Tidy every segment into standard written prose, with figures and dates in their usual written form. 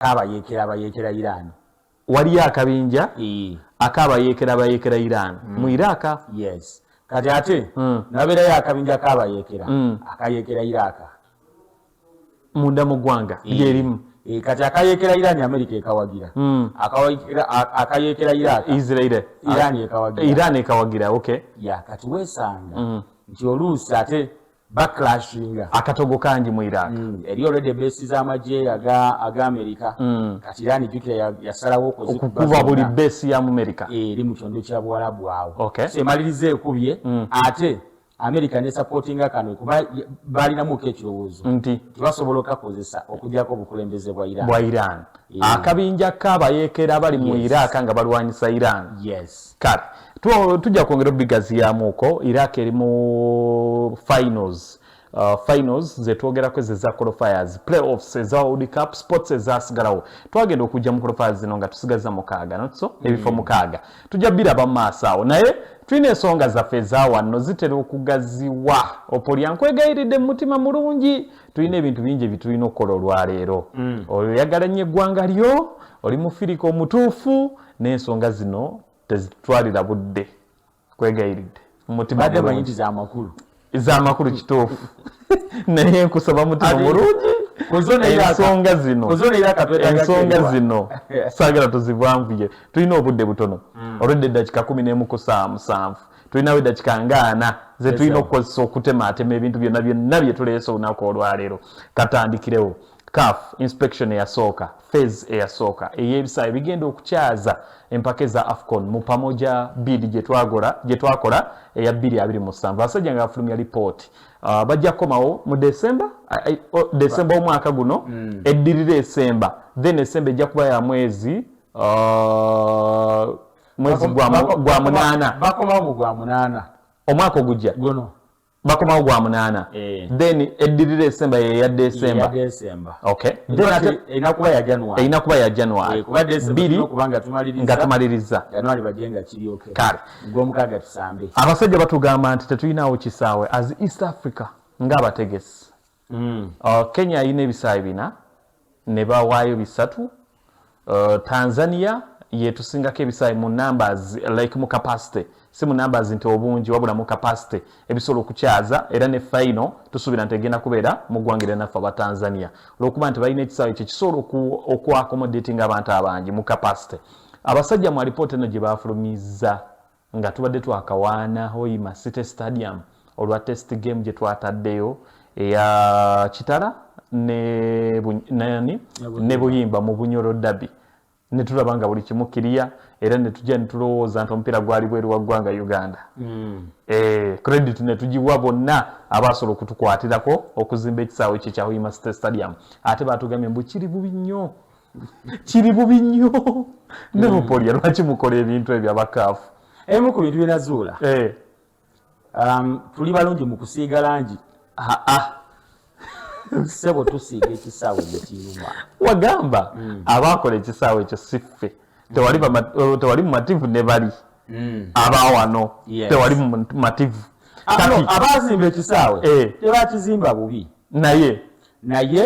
abayekera Iran. Waliyo akabinja akabayekera Iran mu Iraq. Yes. Kati ate nabeerayo akabinja akayekera Iraq munda mu ggwanga lyerimu. Kati akayekera Iran America ekawagira. Akayekera Iraq Israel Iran ekawagira. Okay. Ya kati wesanga nti oluusi ate backlashinga akatogo kangi mu Iraq. Eri already base z'amagye aga America. Kati Iran jukira yasalawo okukuba buli base ya America eri mu kyondo kya Bwarabu awo. Okay. Semalirize ekubye ate America ne supportinga kano kuba balina mu ekirowoozo nti basobola okukozesa okujjako obukulembeze bwa Iran. Akabinja kabayekera bali mu Iraq nga balwanyisa Iran. Yes. Kale tujja kwongera obigazi yamuko. Iraq eri mu finals. Finals zetwogerako za qualifiers, playoffs za World Cup, sports ezasigalawo. Twagenda okujja mu qualifiers zino nga tusigaza mukaaga notso ebifo mukaaga. Tujja biraba maaso awo naye twine ensonga zaffe zawano zitera okugaziwa. Opolya nkwegayiridde mu mutima mulungi. Tulina ebintu bingi bitulina okukola olwaleero. Oyagala nnyo eggwanga lyo, oli mufirika omutuufu, n'ensonga zino tezitwalira budde. Kwegayiridde mu mutima mulungi z'amakulu kituufu. Naye nkusaba mutima mulungi ensonga zino saagala tuzivanguje. Tulina obudde butono olwedde eddakiika 11:07. Tulinawo eddakiika 40 ze tulina okukozesa okutemaatema ebintu byonna bye tuleese olunaku olwaleero. Katandikirewo CAF inspection eyasooka, phase eyasooka ey'ebisaawe bigenda okukyaza empaka za AFCON mu pamoja bid gye twakola eya 2027. Abasajja nga bafulumya report bajja komawo mu December omwaka guno eddirira December, then December ejja kuba ya mwezi gwa munana. Bakomawo mu gwa munana omwaka ogujja guno bakomawo gwa munana. Then eddirira December ya December. Okay. Then inakuba ya January. Bili nga tumaliriza January bajenga kiri okay. Kale Gwomukaga tusambe. Abasajja batugamba nti tetulinawo kisaawe as East Africa ng'abategesi. Kenya ine ebisaawe bina ne bawaayo 3. Tanzania yetusingako ebisaawe mu numbers like mu capacity. Si mu numbers nti obungi wabula mu capacity ebisobola okukyaza era ne final tusuubira nti egenda kubeera mu ggwanga naffe aba Tanzania olw'okuba nti balina ekisaawe ekyo kisobola oku-accommodating abantu abangi mu capacity. Abasajja mu alipoota eno gye baafulumizza nga tubadde twakawaana Hoima City Stadium olwa test game gye twataddeyo eya Kitala ne Buyimba mu Bunyoro Derby. Ne tulaba nga buli kimu kiriya era ne tujja ne tulowooza nti omupiira gwali bweru wa ggwanga Uganda. Credit ne tugiwa bonna abasobola okutukwatirako okuzimba ekisaawe ekyo kya Hoima City Stadium. Ate baatugambye mbu kiri bubi nnyo ne Opolya lwaki mukola ebintu ebyo abakaafu. Emu ku bintu byenazuula tuli balungi mu kusiiga langi. Sebo tusiiga ekisaawe ekiruma. Wagamba abakola ekisaawe ekyo siffe. Tewali mumativu ne bali abawano tewali mumativu. Abazimba ekisaawe tebakizimba bubi naye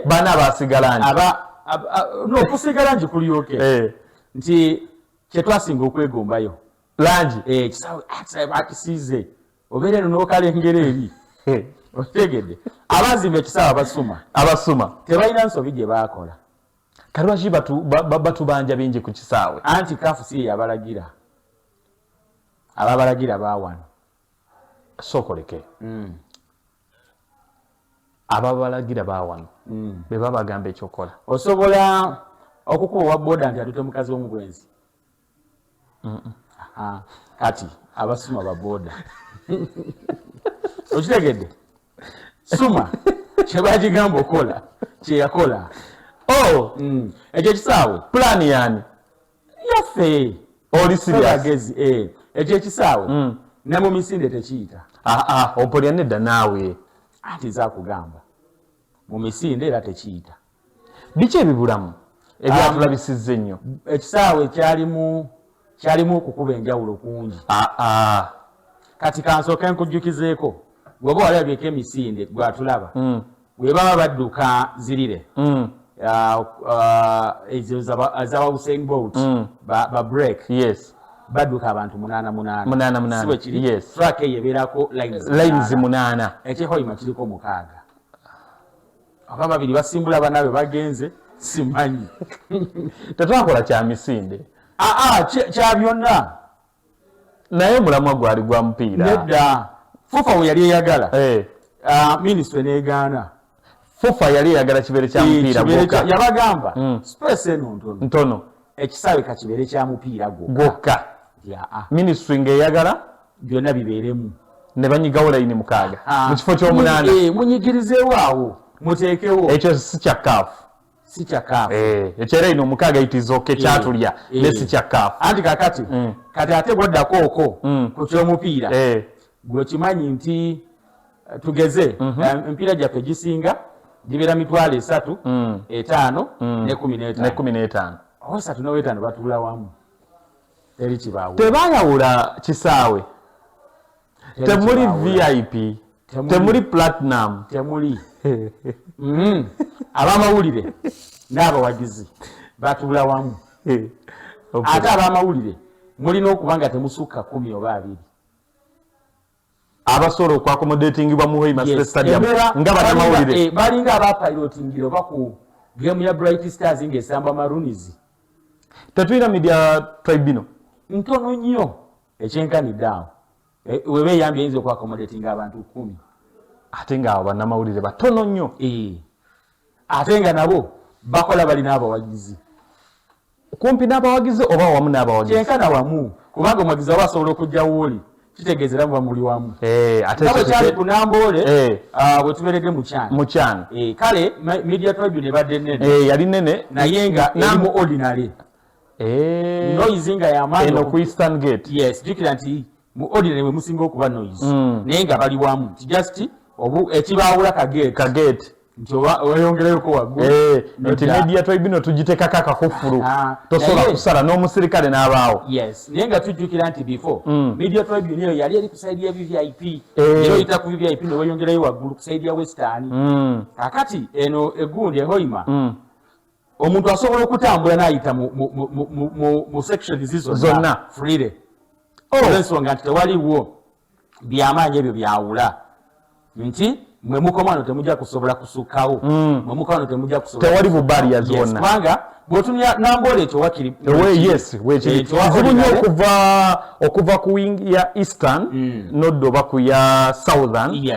bana basigala nti okusiiga langi kulyoke nti kyetwasinga okwegombayo langi ekisaawe bakisiize obeera eno n'okalengera eri. Otegedde abazimba ekisaawe abasuma tebalina nsobi gye baakola. Kale lwaki batubanja bingi ku kisaawe? Anti CAF si yabalagira ababalagira baawano sokoleke ababalagira baawano be babagamba ekyokola. Osobola okukuba owa boda nti atute mukazi w'omubwenzi kati abasuma ba boda okitegedde suma kyebagigamba okola kyeyakola. Ekyo kisaawe plan yani yaffe oli serious ekyo ekisaawe ne mu misinde tekiyita. Opolya nedda naawe ati zakugamba mu misinde era tekiyita. Biki ebibulamu ebyatulabisizza ennyo? Ekisaawe kyalimu okukuba enjawulo kungi. Kati kansooke nkujjukizeeko bw'oba walabyeko emisinde gwatulaba bwe baba badduka zirire ezo za Usain Bolt ba break yes badduka abantu 8 8 siwe kiri yes track eyeberako lines 8 ekihoima kiriko mukaaga aba babiri basimbula banabe bagenze simanyi tetwakola kya misinde kya byonna naye mulamwa gwali gwa mupiira nedda fufa we yali eyagala ministry neegaana fufa yali eyagala kibeere kya mupiira gwokka yabagamba space eno ntono ekisaawe kakibeere kya mupiira gwokka ministry ng'eyagala byonna bibeeremu ne banyigawo layini 6 mu kifo ky'omunaana munyigirizeewo awo muteekewo ekyo si kya kaafu ekyera ino 6 itizoke kyatulya ne si kya kaafu anti kakati kati ate gwoddako okwo ku ky'omupiira gwe kimanyi nti tugeze empiira gyaffe gisinga gibeera 3 5 ne 15 3 ne 5 batuula wamu teri kibaawo tebayawula kisaawe temuli VIP temuli platinum temuli abamawulire n'abawagizi batuula wamu ate abamawulire mulina okuba nga temusukka 10 oba 2 abasobola okwakomodatingibwa mu Hoima State Stadium nga bannamawulire balinga abapilotingire oba ku gemu ya Bright Stars ng'esamba Maroons tetulina media tribunal ntono nnyo ekyenkanidde awo weba eyambye eyinza okwakomodatinga abantu 10 ate ng'abo bannamawulire batono nnyo ate nga nabo bakola balina abawagizi kumpi n'abawagizi oba wamu n'abawagizi kyenkana wamu kubanga omuwagizi aba asobola okujjawo oli kitegeezera muba muli wamu ate kyali ku Namboole bwe tubeeredde mu kyana kale media tribunal ebadde nnene yali nnene naye nga eri mu ordinary noise nga yamaanyi eno ku Eastern Gate yes jjukira nti mu ordinary bwe musinga okuba noise naye nga bali wamu nti just ekibaawula kagate nti weyongereyoko waggulu nti media tribunal tugiteekako akakufulu tosobola kusala n'omusirikale n'abaawo yes naye nga tujjukira nti before media tribunal eyo yali eri ku saidi ya VVIP era oyita ku VVIP ne weyongerayo waggulu ku saidi ya Western kakati eno egundi ehoima omuntu asobola okutambula n'ayita mu sections zonna freely olw'ensonga nti tewaliwo byamaanyi ebyo byawula nti mwe mukomano temujja kusobola kusukkawo mwe mukomano temujja kusobola tewali bubaliya zonna kubanga bw'otumya Namboole ekyo wakiri kizibu nnyo okuva ku wing ya Eastern nodda oba ku ya Southern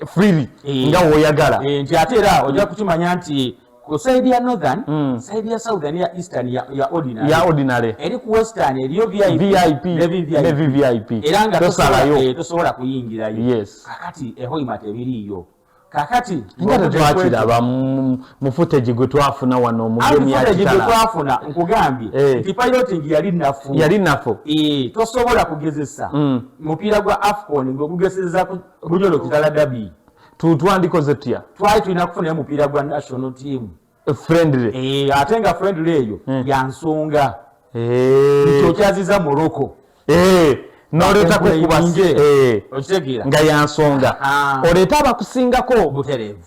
freely nga w'oyagala nti ate era ojja kukimanya nti ku saidi ya Northern saidi ya Southern ya Eastern ya ordinary eri ku Western eriyo VIP ne VVIP era nga tosobola kuyingirayo kakati ehoima tebiriiyo kakati nga tetwakiraba mu footage gwe twafuna wano mu gemu ya kitala twafuna nkugambye nti piloting yali nafu tosobola kugezesa mupiira gwa AFCON ng'ogugezesa bunyolo kitala dabi twandikoze tutya twali tulina kufunayo mupiira gwa national team friendly ate nga friendly eyo ya nsonga nti okyaziza Morocco n'oleeta kukubase okitegeera nga ya nsonga oleeta abakusingako butereevu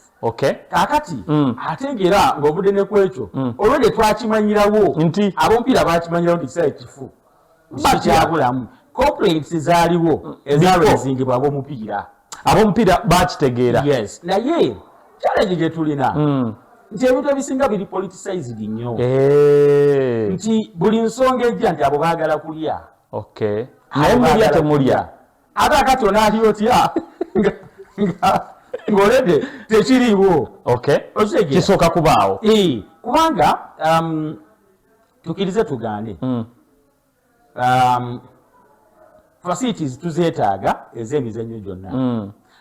kakati ate ng'era ng'obudde ne ku ekyo olwedde twakimanyirawo nti ab'omupiira bakimanyirawo nti kisawe kifu kikyabulamu complaints zaaliwo ezalwezingibwa ab'omupiira bakitegeera naye challenge gye tulina nti ebintu ebisinga biri politicized nnyo nti buli nsonga ejja nti abo baagala kulya naye mulya temulya ate akati onaali otya ng'oledde tekiriiwo kisooka kubaawo kubanga tukirize tugaane facilities tuzeetaaga ez'emizannyo gyonna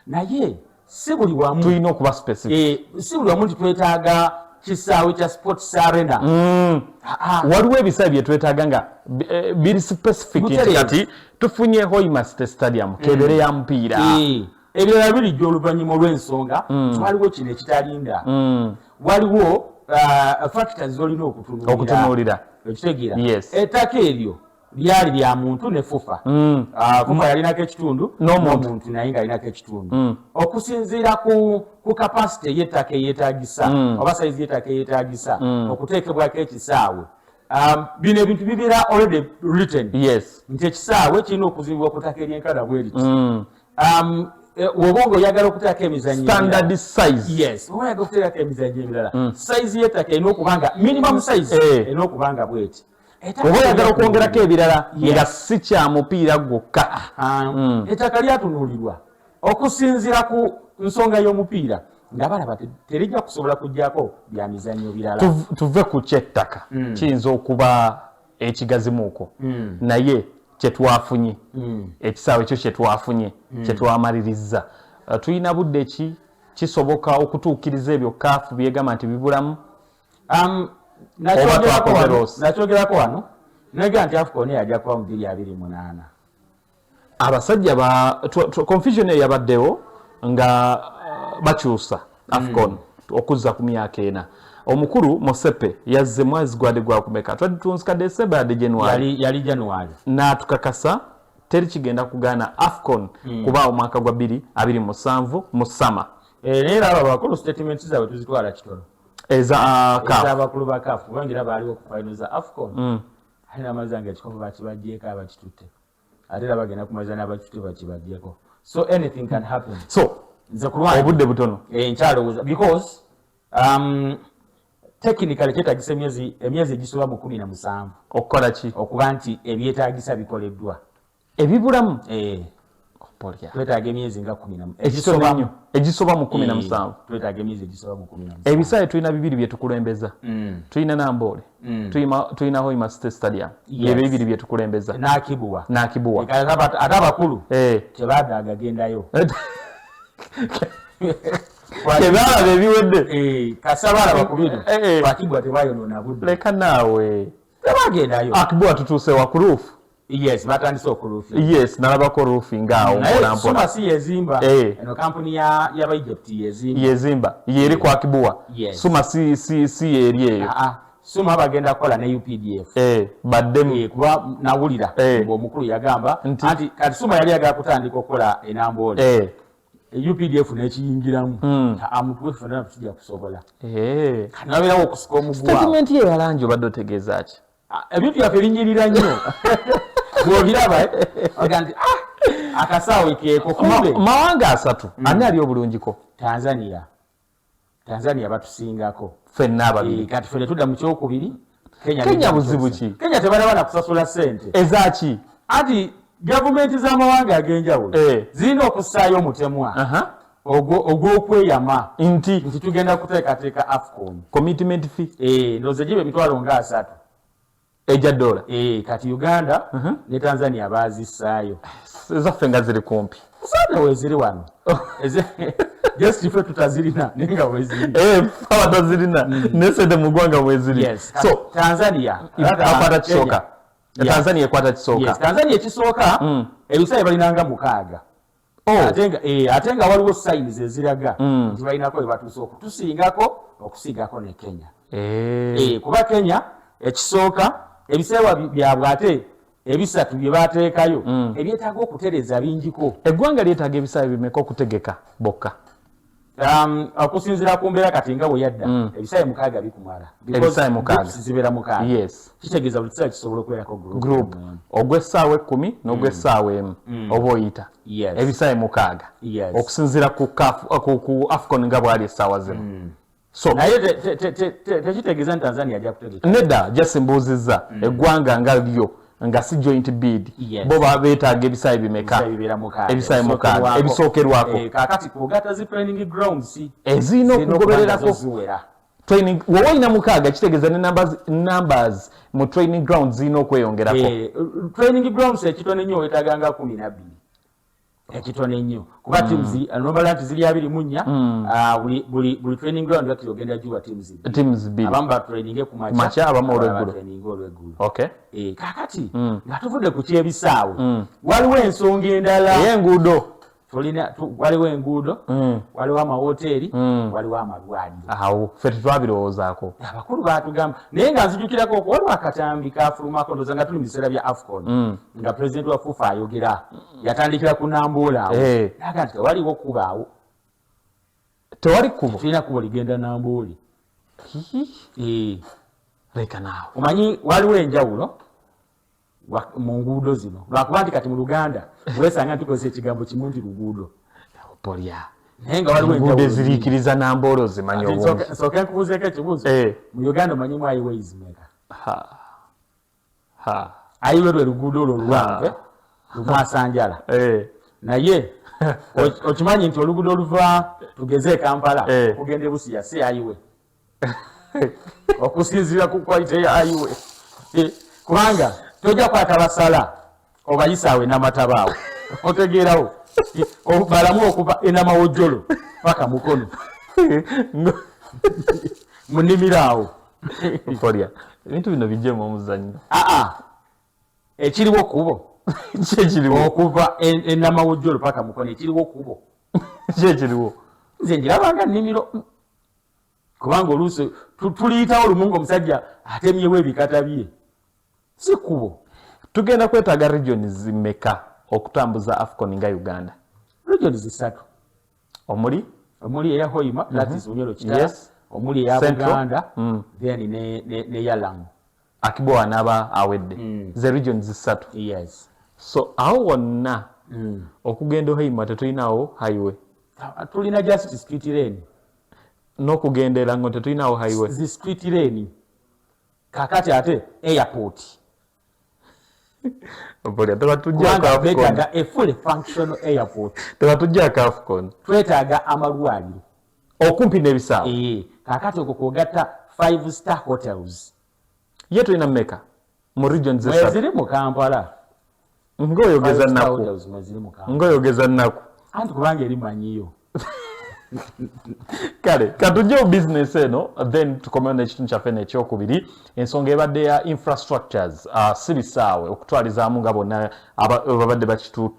naye si buli wamu tulina okuba specific si buli wamu nti twetaaga kisaawe kya sports arena waliwo ebisaawe bye twetaaga nga biri specific kati tufunye Hoima State Stadium kebere ya mupiira ebirala birijja oluvannyuma olw'ensonga waliwo kino ekitalinda waliwo factors z'olina okutunuulira okutunuulira ekitegeera yes ettaka eryo byali bya muntu ne fufa fufa yalinako ekitundu n'omuntu naye nga alinako ekitundu okusinziira ku capacity y'ettaka eyeetaagisa oba sayizi y'ettaka eyeetaagisa okuteekebwako ekisaawe bino ebintu bibeera already written nti ekisaawe kirina okuzimbibwa ku ttaka eryenkana bwe riti wobongo oyagala okuteekako emizannyo standard size oba oyagala okuteekako emizannyo emirala sayizi y'ettaka erina okubanga minimum size erina okubanga bweti oba oyagala okwongerako ebirala nga si kya mupiira gwokka ettaka lyatunuulirwa okusinziira ku nsonga y'omupiira nga balaba terijja kusobola kujjako bya mizannyo birala tuve ku kyettaka kiyinza okuba ekigazimuuko naye kyetwafunye ekisaawe ekyo kyetwafunye kyetwamaliriza tulina budde ki kisoboka okutuukiriza ebyo kaafu byegamba nti bibulamu nakyogerako wano nega nti AFCON yajja kuba mu 2028 abasajja confusion eyabaddewo nga bakyusa AFCON okuzza ku myaka ena omukulu Mosepe yazze mwezi gwade gwakumeka twatunzika December ya January yali January n'atukakasa teri kigenda kugaana AFCON kuba omwaka gwa 2027 mu summer era abo bakulu statements zaabwe tuzitwala kitono eza abakulu ba CAF bangira baaliwo ku final za AFCON alina amazanga ekikombe bakibajjeeko abakitutte ate era bagenda kumaliza n'abakitutte bakibajjeeko so anything can happen so nze kulwanya obudde butono nkyalowooza because technically kyetaagisa emyezi egisoba mu 17 okukola ki okuba nti ebyetaagisa bikoleddwa ebibulamu twetaaga emyezi nga 17 egisoba mu 17 twetaaga emyezi egisoba mu 17 ebisaawe tulina bibiri byetukulembeza tulina Namboole tulina Hoima State Stadium ebyo bibiri byetukulembeza n'Akibuwa ate abakulu tebaadaaga gendayo tebalaba ebiwedde kasabalaba ku bino Akibuwa tebayonoona budde leka naawe tebagendayo Akibuwa tutuuse wa ku roof batandise okuruufi nalabako roofi ngaawo mpolampola si yezimba eno kampuni y'aba Egypt yezimba yeri kwa Akibuwa Suma si yeri eyo Suma bagenda kukola ne UPDF baddemu kuba nawulira omukulu yagamba nti kati Suma yali agala kutandika okukola enamboole UPDF nekiyingiramu amutwe fana tujja kusobola kanabeerawo okusika omugwa statement ye yalanjo badde otegeeza ki ebintu byaffe binyirira nnyo bw'obiraba oga nti akasaawe keeko kumbe mawanga asatu ani ali obulungiko Tanzania batusingako ffenna ababiri kati ffene tudda mu kyokubiri Kenya buzibu ki Kenya tebalabana kusasula ssente ezaki anti gavumenti z'amawanga ag'enjawulo zirina okussaayo omutemwa ogw'okweyama nti tugenda kuteekateeka AFCON commitment fee ndowooza giba emitwalo nga 3 ejja dola kati Uganda ne Tanzania bazissaayo ezaffe nga ziri kumpi sante weziri wano just ife tutazirina nenga weziri abatazirina nesente mu ggwanga weziri so Tanzania akwata kisooka Tanzania ekwata kisooka Tanzania ekisooka ebisaawe balinanga 6 ate nga waliwo signs eziraga nti balinako we batuuse okusiingako ne Kenya kuba Kenya ekisooka ebisaawa byabwe ate ebisatu bye bateekayo ebyetaaga okutereza bingiko eggwanga lyetaaga ebisaawe bimeka okutegeka bokka okusinziira ku mbeera kati nga bwe yadda ebisaawe 6 bikumala ebisaawe 6 zibeera 6 kitegeeza buli kisaawe kisobola okubeerako group ogw'essaawa 10 n'ogw'essaawa 1 oba oyita ebisaawe 6 okusinziira ku AFCON nga bwali essaawa zino so naye tekitegeeza nti Tanzania ajja kutegeka nedda jasimbuuzizza eggwanga nga lyo nga si joint bid bo beetaaga ebisaawe bimeka ebisaawe 6 ebisookerwako kaakati kugatta zi training grounds ezirina okugobererako training wowe olina 6 kitegeeza ne numbers mu training grounds zirina okweyongerako training grounds ekitone nnyo weetaaganga 12 ekitone nnyo kuba teams nomala nti ziri 24 buli training ground yakiri ogenda jiwa teams b abamu ba training ku macha abamu olweggulo okay kakati nga tuvudde ku kyebisaawe waliwo ensonga endala y'enguudo waliwo enguudo waliwo amahoteri waliwo amalwaliro awo ffe tetwabirowoozaako abakulu batugamba naye nga nzijukirako waliwo akatambi kafulumako ndoza nga tuli mu biseera bya AFCON nga pulezidenti wa FUFA ayogera yatandikira ku Namboole awo naga nti tewaliwo kubaawo tewali kubo tulina kubo ligenda Namboole leka naawe omanyi waliwo enjawulo mu nguudo zino lwakuba nti kati mu Luganda wesanga tukozesa ekigambo kimu nti luguudo polya naye nga waliwo enjawulo eziriikiriza Namboole ozimanyi obungi nsooke nkubuuzeeko ekibuuzo mu Uganda omanyimu highway zimeka highway lwe luguudo olwo oluwanvu lumwasanjala naye okimanyi nti oluguudo oluva tugeze Kampala okugenda e Busia si highway okusinziira ku quality ya highway kubanga tojja kwata basala obayisaawe n'amatabaawo otegeerawo balamu okuva enamawojjolo paka mukono munnimiraawo polya ebintu bino bijjemu omuzannyo ekiriwo kubo kyekiriwo okuva enamawojjolo paka mukono ekiriwo kubo kyekiriwo nze njirabanga nnimiro kubanga oluusi tuliyitawo lumu ng'omusajja atemyewo ebikata bye si kubo tugenda kwetaaga regions zimeka okutambuza AFCON nga Uganda regions 3 omuli eya Hoima that is Bunyoro Kitala omuli eya Buganda then ne Yalamu Akibo anaba awedde ze regions 3 yes so awo wonna okugenda Hoima tetulinawo highway tulina just street lane n'okugendera ngo tetulinawo highway zi street lane kakati ate airport polya tebatujja twetaaga a fully functional airport tebatujja AFCON twetaaga amalwaliro okumpi n'ebisaawe kakati okwo kwogatta 5-star hotels ye tulina mmeka mu regions ziri mu Kampala ng'oyogeza nnaku anti kubanga erimanyiyo kale katujje mu business eno then tukomeo n'ekitundu kyaffe n'ekyokubiri ensonga ebadde ya infrastructures si bisaawe okutwalizaamu nga bonna babadde bakitu